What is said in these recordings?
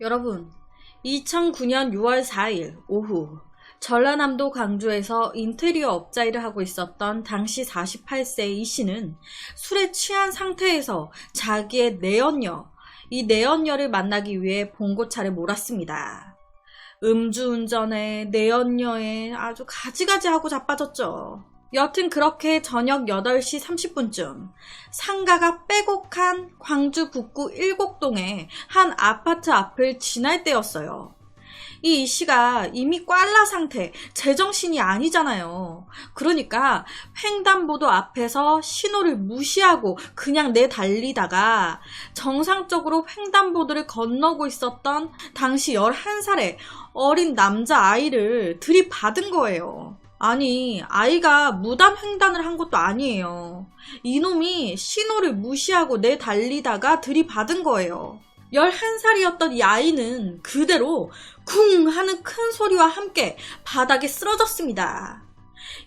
여러분, 2009년 6월 4일 오후 전라남도 광주에서 인테리어 업자 일을 하고 있었던 당시 48세 이 씨는 술에 취한 상태에서 자기의 내연녀, 이 내연녀를 만나기 위해 봉고차를 몰았습니다. 음주운전에 내연녀에 아주 가지가지하고 자빠졌죠. 여튼 그렇게 저녁 8시 30분쯤 상가가 빼곡한 광주 북구 일곡동의 한 아파트 앞을 지날 때였어요. 이 씨가 이미 꽐라 상태, 제정신이 아니잖아요. 그러니까 횡단보도 앞에서 신호를 무시하고 그냥 내달리다가 정상적으로 횡단보도를 건너고 있었던 당시 11살의 어린 남자아이를 들이받은 거예요. 아니, 아이가 무단 횡단을 한 것도 아니에요. 이놈이 신호를 무시하고 내달리다가 들이받은 거예요. 11살이었던 이 아이는 그대로 쿵 하는 큰 소리와 함께 바닥에 쓰러졌습니다.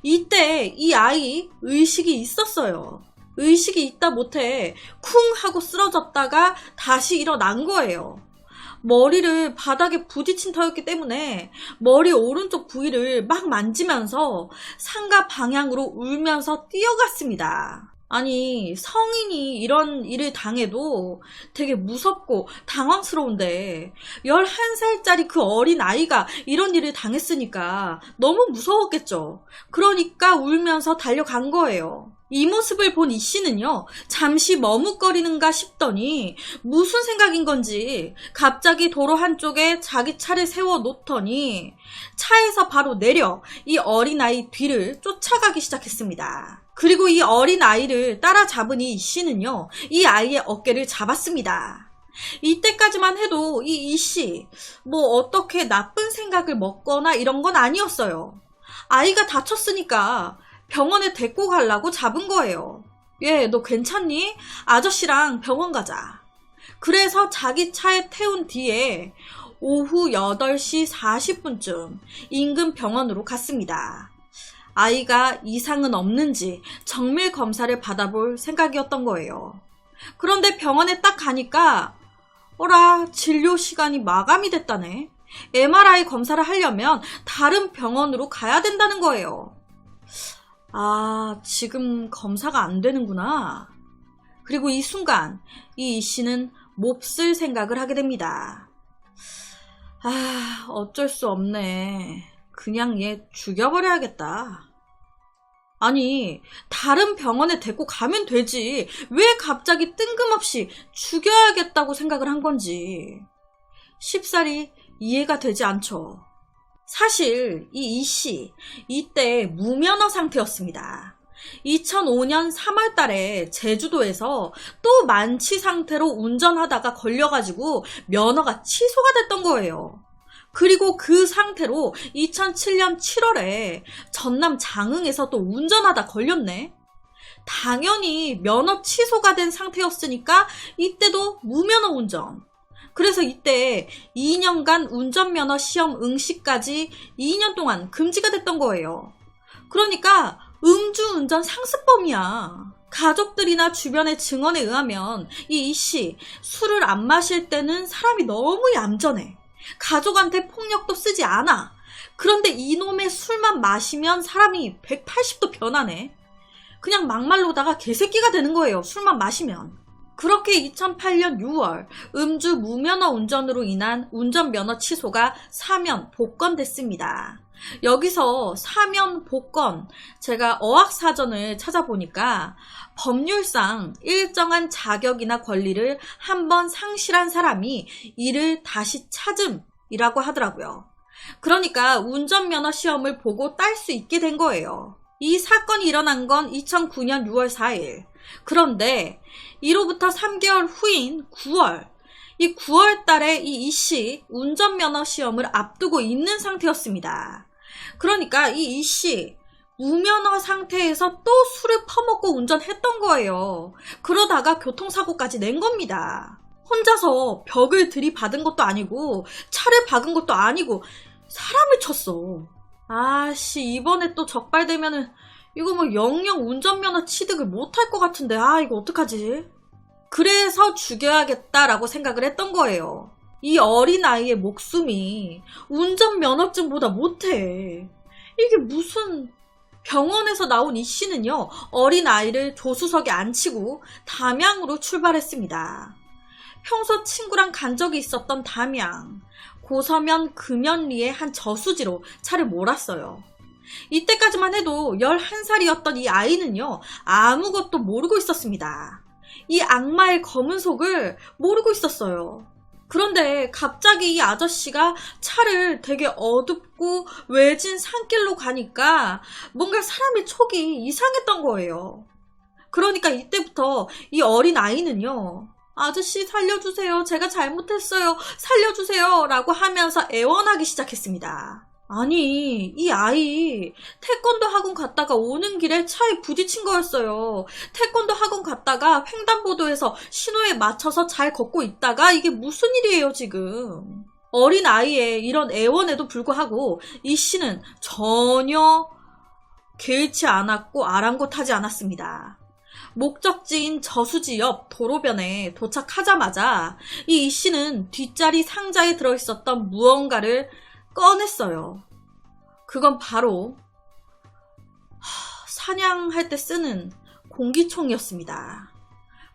이때 이 아이 의식이 있었어요. 의식이 있다 못해 쿵 하고 쓰러졌다가 다시 일어난 거예요. 머리를 바닥에 부딪힌 터였기 때문에 머리 오른쪽 부위를 막 만지면서 상가 방향으로 울면서 뛰어갔습니다. 아니, 성인이 이런 일을 당해도 되게 무섭고 당황스러운데 11살짜리 그 어린 아이가 이런 일을 당했으니까 너무 무서웠겠죠. 그러니까 울면서 달려간 거예요. 이 모습을 본 이 씨는요, 잠시 머뭇거리는가 싶더니 무슨 생각인 건지 갑자기 도로 한쪽에 자기 차를 세워 놓더니 차에서 바로 내려 이 어린아이 뒤를 쫓아가기 시작했습니다. 그리고 이 어린아이를 따라잡은 이 씨는요, 이 아이의 어깨를 잡았습니다. 이때까지만 해도 이 씨, 뭐 어떻게 나쁜 생각을 먹거나 이런 건 아니었어요. 아이가 다쳤으니까 병원에 데리고 가려고 잡은 거예요. 얘, 너 괜찮니? 아저씨랑 병원 가자. 그래서 자기 차에 태운 뒤에 오후 8시 40분쯤 인근 병원으로 갔습니다. 아이가 이상은 없는지 정밀 검사를 받아볼 생각이었던 거예요. 그런데 병원에 딱 가니까 어라, 진료 시간이 마감이 됐다네. MRI 검사를 하려면 다른 병원으로 가야 된다는 거예요. 아, 지금 검사가 안 되는구나. 그리고 이 순간 이 씨는 몹쓸 생각을 하게 됩니다. 아, 어쩔 수 없네. 그냥 얘 죽여버려야겠다. 아니, 다른 병원에 데리고 가면 되지. 왜 갑자기 뜬금없이 죽여야겠다고 생각을 한 건지 쉽사리 이해가 되지 않죠. 사실 이 씨, 이때 무면허 상태였습니다. 2005년 3월 달에 제주도에서 또 만취 상태로 운전하다가 걸려가지고 면허가 취소가 됐던 거예요. 그리고 그 상태로 2007년 7월에 전남 장흥에서 또 운전하다 걸렸네. 당연히 면허 취소가 된 상태였으니까 이때도 무면허 운전. 그래서 이때 2년간 운전면허 시험 응시까지 2년 동안 금지가 됐던 거예요. 그러니까 음주운전 상습범이야. 가족들이나 주변의 증언에 의하면 이 씨 술을 안 마실 때는 사람이 너무 얌전해. 가족한테 폭력도 쓰지 않아. 그런데 이놈의 술만 마시면 사람이 180도 변하네. 그냥 막말로다가 개새끼가 되는 거예요, 술만 마시면. 그렇게 2008년 6월 음주 무면허 운전으로 인한 운전면허 취소가 사면 복권됐습니다. 여기서 사면 복권, 제가 어학사전을 찾아보니까 법률상 일정한 자격이나 권리를 한번 상실한 사람이 이를 다시 찾음이라고 하더라고요. 그러니까 운전면허 시험을 보고 딸 수 있게 된 거예요. 이 사건이 일어난 건 2009년 6월 4일. 그런데 이로부터 3개월 후인 9월, 이 9월 달에 이 씨 운전면허 시험을 앞두고 있는 상태였습니다. 그러니까 이 씨 무면허 상태에서 또 술을 퍼먹고 운전했던 거예요. 그러다가 교통사고까지 낸 겁니다. 혼자서 벽을 들이받은 것도 아니고 차를 박은 것도 아니고 사람을 쳤어. 아씨, 이번에 또 적발되면은 이거 뭐 영영 운전면허 취득을 못할 것 같은데, 아, 이거 어떡하지? 그래서 죽여야겠다라고 생각을 했던 거예요. 이 어린아이의 목숨이 운전면허증보다 못해. 이게 무슨... 병원에서 나온 이 씨는요, 어린아이를 조수석에 앉히고 담양으로 출발했습니다. 평소 친구랑 간 적이 있었던 담양, 고서면 금연리의 한 저수지로 차를 몰았어요. 이때까지만 해도 11살이었던 이 아이는요, 아무것도 모르고 있었습니다. 이 악마의 검은 속을 모르고 있었어요. 그런데 갑자기 이 아저씨가 차를 되게 어둡고 외진 산길로 가니까 뭔가 사람의 촉이 이상했던 거예요. 그러니까 이때부터 이 어린 아이는요, 아저씨 살려주세요. 제가 잘못했어요. 살려주세요. 라고 하면서 애원하기 시작했습니다. 아니, 이 아이 태권도 학원 갔다가 오는 길에 차에 부딪힌 거였어요. 태권도 학원 갔다가 횡단보도에서 신호에 맞춰서 잘 걷고 있다가 이게 무슨 일이에요 지금. 어린 아이의 이런 애원에도 불구하고 이 씨는 전혀 개의치 않았고 아랑곳하지 않았습니다. 목적지인 저수지 옆 도로변에 도착하자마자 이 씨는 뒷자리 상자에 들어있었던 무언가를 꺼냈어요. 그건 바로 사냥할 때 쓰는 공기총이었습니다.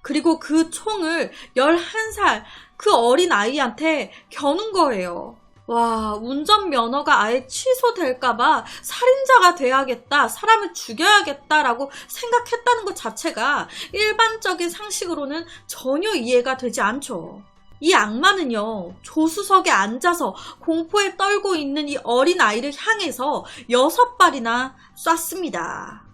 그리고 그 총을 11살 그 어린 아이한테 겨눈 거예요. 와, 운전면허가 아예 취소될까봐 살인자가 돼야겠다, 사람을 죽여야겠다라고 생각했다는 것 자체가 일반적인 상식으로는 전혀 이해가 되지 않죠. 이 악마는요, 조수석에 앉아서 공포에 떨고 있는 이 어린 아이를 향해서 6발이나 쐈습니다.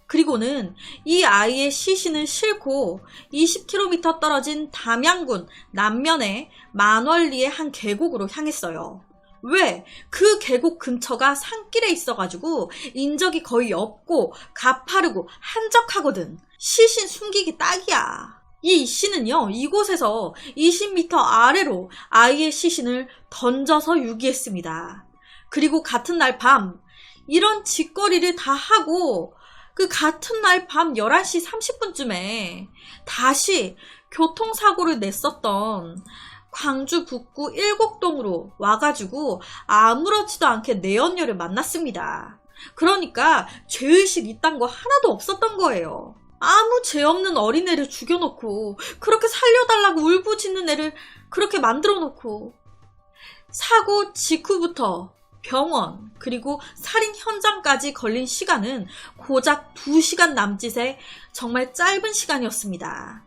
그리고는 이 아이의 시신을 싣고 20km 떨어진 담양군 남면의 만월리의 한 계곡으로 향했어요. 왜? 그 계곡 근처가 산길에 있어가지고 인적이 거의 없고 가파르고 한적하거든. 시신 숨기기 딱이야. 이 씨는요, 이곳에서 20m 아래로 아이의 시신을 던져서 유기했습니다. 그리고 같은 날 밤, 이런 짓거리를 다 하고 그 같은 날 밤 11시 30분쯤에 다시 교통사고를 냈었던 광주 북구 일곡동으로 와가지고 아무렇지도 않게 내연녀를 만났습니다. 그러니까 죄의식 이딴 거 하나도 없었던 거예요. 아무 죄 없는 어린애를 죽여놓고 그렇게 살려달라고 울부짖는 애를 그렇게 만들어놓고 사고 직후부터 병원 그리고 살인 현장까지 걸린 시간은 고작 2시간 남짓의 정말 짧은 시간이었습니다.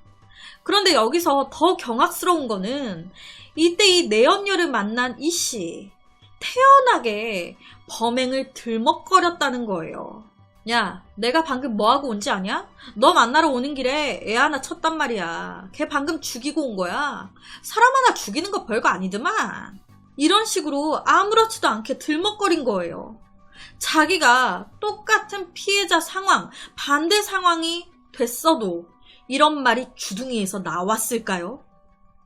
그런데 여기서 더 경악스러운 거는 이때 이 내연녀를 만난 이 씨, 태연하게 범행을 들먹거렸다는 거예요. 야, 내가 방금 뭐하고 온지 아냐? 너 만나러 오는 길에 애 하나 쳤단 말이야. 걔 방금 죽이고 온 거야. 사람 하나 죽이는 거 별거 아니더만. 이런 식으로 아무렇지도 않게 들먹거린 거예요. 자기가 똑같은 피해자 상황, 반대 상황이 됐어도 이런 말이 주둥이에서 나왔을까요?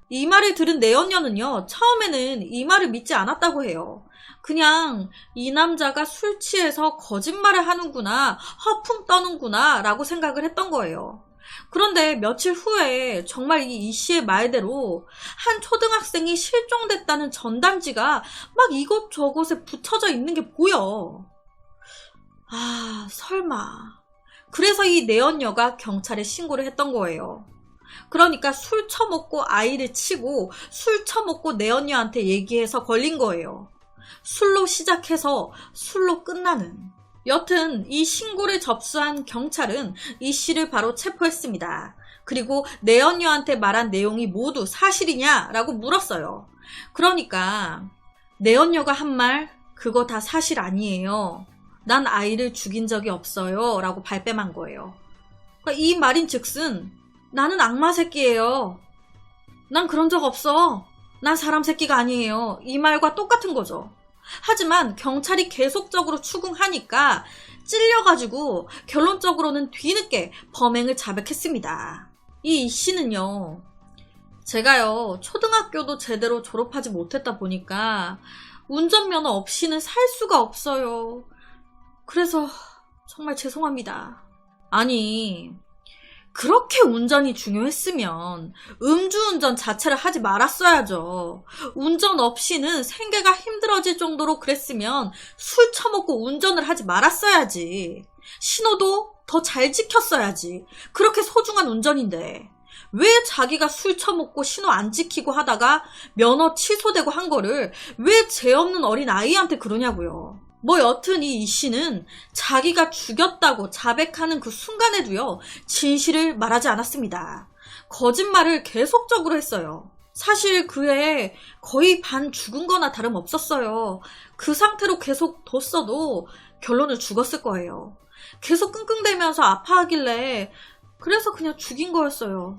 이 말을 들은 내연녀는요, 처음에는 이 말을 믿지 않았다고 해요. 그냥 이 남자가 술 취해서 거짓말을 하는구나, 허풍 떠는구나 라고 생각을 했던 거예요. 그런데 며칠 후에 정말 이 씨의 말대로 한 초등학생이 실종됐다는 전단지가 막 이곳저곳에 붙여져 있는 게 보여. 아, 설마. 그래서 이 내연녀가 경찰에 신고를 했던 거예요. 그러니까 술 처먹고 아이를 치고 술 처먹고 내연녀한테 얘기해서 걸린 거예요. 술로 시작해서 술로 끝나는. 여튼 이 신고를 접수한 경찰은 이 씨를 바로 체포했습니다. 그리고 내연녀한테 말한 내용이 모두 사실이냐라고 물었어요. 그러니까 내연녀가 한 말, 그거 다 사실 아니에요. 난 아이를 죽인 적이 없어요 라고 발뺌한 거예요. 그러니까 이 말인 즉슨 나는 악마 새끼예요. 난 그런 적 없어. 난 사람 새끼가 아니에요. 이 말과 똑같은 거죠. 하지만 경찰이 계속적으로 추궁하니까 찔려가지고 결론적으로는 뒤늦게 범행을 자백했습니다. 이 씨는요, 제가요 초등학교도 제대로 졸업하지 못했다 보니까 운전면허 없이는 살 수가 없어요. 그래서 정말 죄송합니다. 아니, 그렇게 운전이 중요했으면 음주운전 자체를 하지 말았어야죠. 운전 없이는 생계가 힘들어질 정도로 그랬으면 술 처먹고 운전을 하지 말았어야지. 신호도 더 잘 지켰어야지. 그렇게 소중한 운전인데. 왜 자기가 술 처먹고 신호 안 지키고 하다가 면허 취소되고 한 거를 왜 죄 없는 어린 아이한테 그러냐고요. 뭐 여튼 이 씨는 자기가 죽였다고 자백하는 그 순간에도요, 진실을 말하지 않았습니다. 거짓말을 계속적으로 했어요. 사실 그애 거의 반 죽은 거나 다름없었어요. 그 상태로 계속 뒀어도 결론은 죽었을 거예요. 계속 끙끙대면서 아파하길래 그래서 그냥 죽인 거였어요.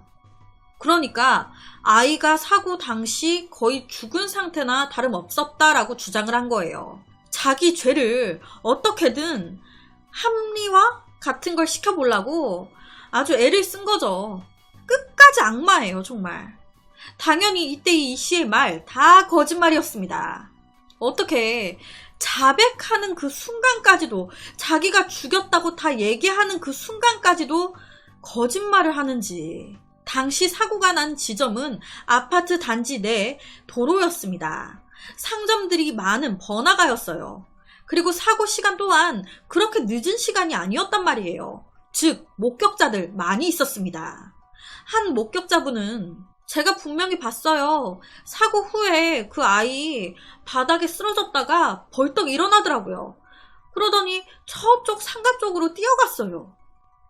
그러니까 아이가 사고 당시 거의 죽은 상태나 다름없었다라고 주장을 한 거예요. 자기 죄를 어떻게든 합리화 같은 걸 시켜보려고 아주 애를 쓴 거죠. 끝까지 악마예요, 정말. 당연히 이때 이 씨의 말 다 거짓말이었습니다. 어떻게 자백하는 그 순간까지도, 자기가 죽였다고 다 얘기하는 그 순간까지도 거짓말을 하는지. 당시 사고가 난 지점은 아파트 단지 내 도로였습니다. 상점들이 많은 번화가였어요. 그리고 사고 시간 또한 그렇게 늦은 시간이 아니었단 말이에요. 즉, 목격자들 많이 있었습니다. 한 목격자분은 제가 분명히 봤어요. 사고 후에 그 아이 바닥에 쓰러졌다가 벌떡 일어나더라고요. 그러더니 저쪽 상가 쪽으로 뛰어갔어요.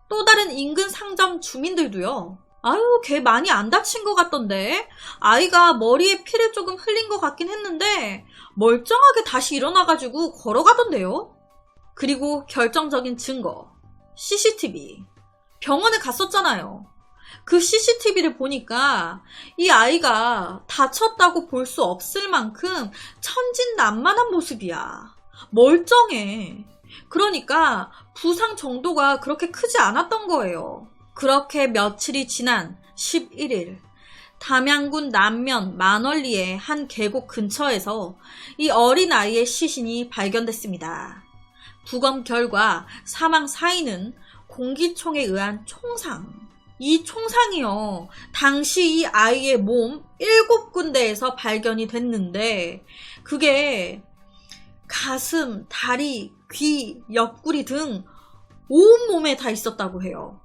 또 다른 인근 상점 주민들도요. 아유, 걔 많이 안 다친 것 같던데. 아이가 머리에 피를 조금 흘린 것 같긴 했는데 멀쩡하게 다시 일어나가지고 걸어가던데요. 그리고 결정적인 증거, CCTV. 병원에 갔었잖아요. 그 CCTV를 보니까 이 아이가 다쳤다고 볼 수 없을 만큼 천진난만한 모습이야. 멀쩡해. 그러니까 부상 정도가 그렇게 크지 않았던 거예요. 그렇게 며칠이 지난 11일, 담양군 남면 만월리의 한 계곡 근처에서 이 어린아이의 시신이 발견됐습니다. 부검 결과 사망 사인은 공기총에 의한 총상. 이 총상이요, 당시 이 아이의 몸 7군데에서 발견이 됐는데 그게 가슴, 다리, 귀, 옆구리 등 온몸에 다 있었다고 해요.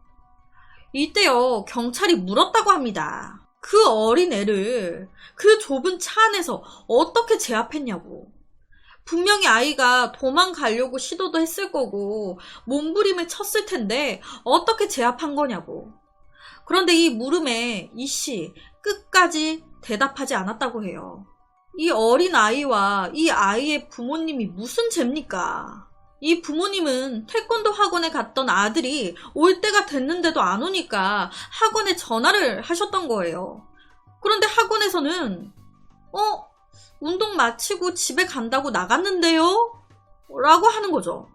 이때요, 경찰이 물었다고 합니다. 그 어린애를 그 좁은 차 안에서 어떻게 제압했냐고. 분명히 아이가 도망가려고 시도도 했을 거고 몸부림을 쳤을 텐데 어떻게 제압한 거냐고. 그런데 이 물음에 이 씨 끝까지 대답하지 않았다고 해요. 이 어린아이와 이 아이의 부모님이 무슨 죄입니까? 이 부모님은 태권도 학원에 갔던 아들이 올 때가 됐는데도 안 오니까 학원에 전화를 하셨던 거예요. 그런데 학원에서는 운동 마치고 집에 간다고 나갔는데요? 라고 하는 거죠.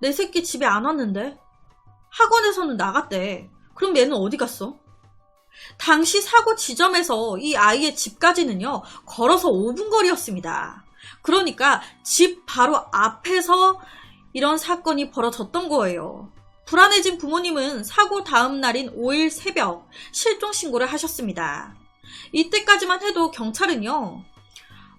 내 새끼 집에 안 왔는데? 학원에서는 나갔대. 그럼 얘는 어디 갔어? 당시 사고 지점에서 이 아이의 집까지는요, 걸어서 5분 거리였습니다. 그러니까 집 바로 앞에서 이런 사건이 벌어졌던 거예요. 불안해진 부모님은 사고 다음 날인 5일 새벽 실종 신고를 하셨습니다. 이때까지만 해도 경찰은요,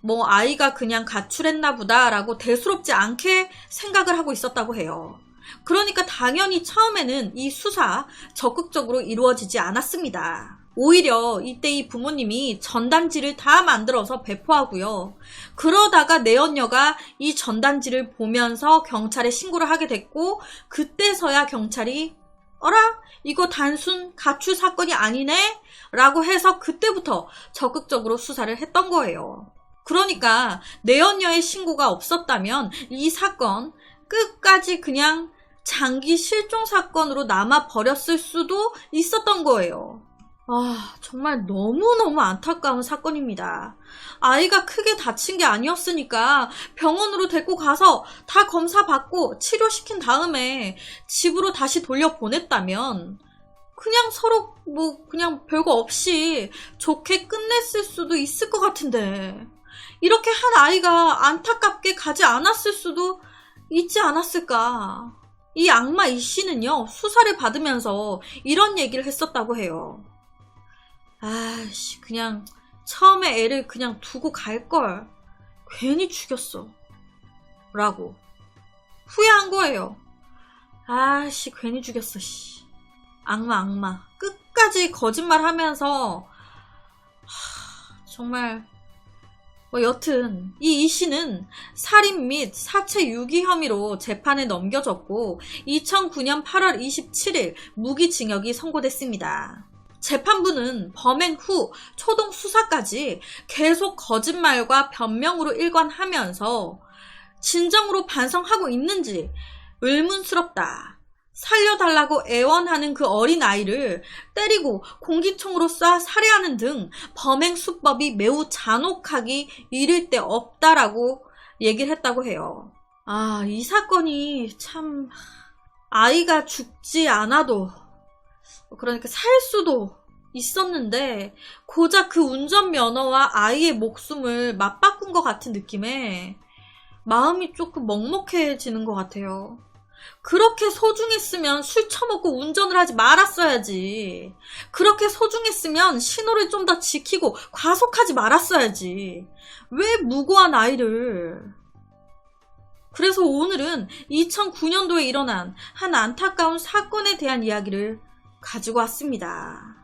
뭐 아이가 그냥 가출했나 보다 라고 대수롭지 않게 생각을 하고 있었다고 해요. 그러니까 당연히 처음에는 이 수사 적극적으로 이루어지지 않았습니다. 오히려 이때 이 부모님이 전단지를 다 만들어서 배포하고요. 그러다가 내연녀가 이 전단지를 보면서 경찰에 신고를 하게 됐고, 그때서야 경찰이 어라? 이거 단순 가출 사건이 아니네? 라고 해서 그때부터 적극적으로 수사를 했던 거예요. 그러니까 내연녀의 신고가 없었다면 이 사건 끝까지 그냥 장기 실종 사건으로 남아버렸을 수도 있었던 거예요. 정말 너무너무 안타까운 사건입니다. 아이가 크게 다친 게 아니었으니까 병원으로 데리고 가서 다 검사받고 치료시킨 다음에 집으로 다시 돌려보냈다면 그냥 서로 그냥 별거 없이 좋게 끝냈을 수도 있을 것 같은데, 이렇게 한 아이가 안타깝게 가지 않았을 수도 있지 않았을까. 이 악마 이 씨는요, 수사를 받으면서 이런 얘기를 했었다고 해요. 아씨, 그냥 처음에 애를 그냥 두고 갈걸. 괜히 죽였어. 라고. 후회한 거예요. 아씨, 괜히 죽였어, 씨. 악마. 끝까지 거짓말 하면서, 정말, 여튼 이 씨는 살인 및 사체 유기 혐의로 재판에 넘겨졌고 2009년 8월 27일 무기징역이 선고됐습니다. 재판부는 범행 후 초동 수사까지 계속 거짓말과 변명으로 일관하면서 진정으로 반성하고 있는지 의문스럽다. 살려달라고 애원하는 그 어린아이를 때리고 공기총으로 쏴 살해하는 등 범행 수법이 매우 잔혹하기 이를 데 없다라고 얘기를 했다고 해요. 이 사건이 참 아이가 죽지 않아도 그러니까 살 수도 있었는데 고작 그 운전면허와 아이의 목숨을 맞바꾼 것 같은 느낌에 마음이 조금 먹먹해지는 것 같아요. 그렇게 소중했으면 술 처먹고 운전을 하지 말았어야지. 그렇게 소중했으면 신호를 좀 더 지키고 과속하지 말았어야지. 왜 무고한 아이를. 그래서 오늘은 2009년도에 일어난 한 안타까운 사건에 대한 이야기를 가지고 왔습니다.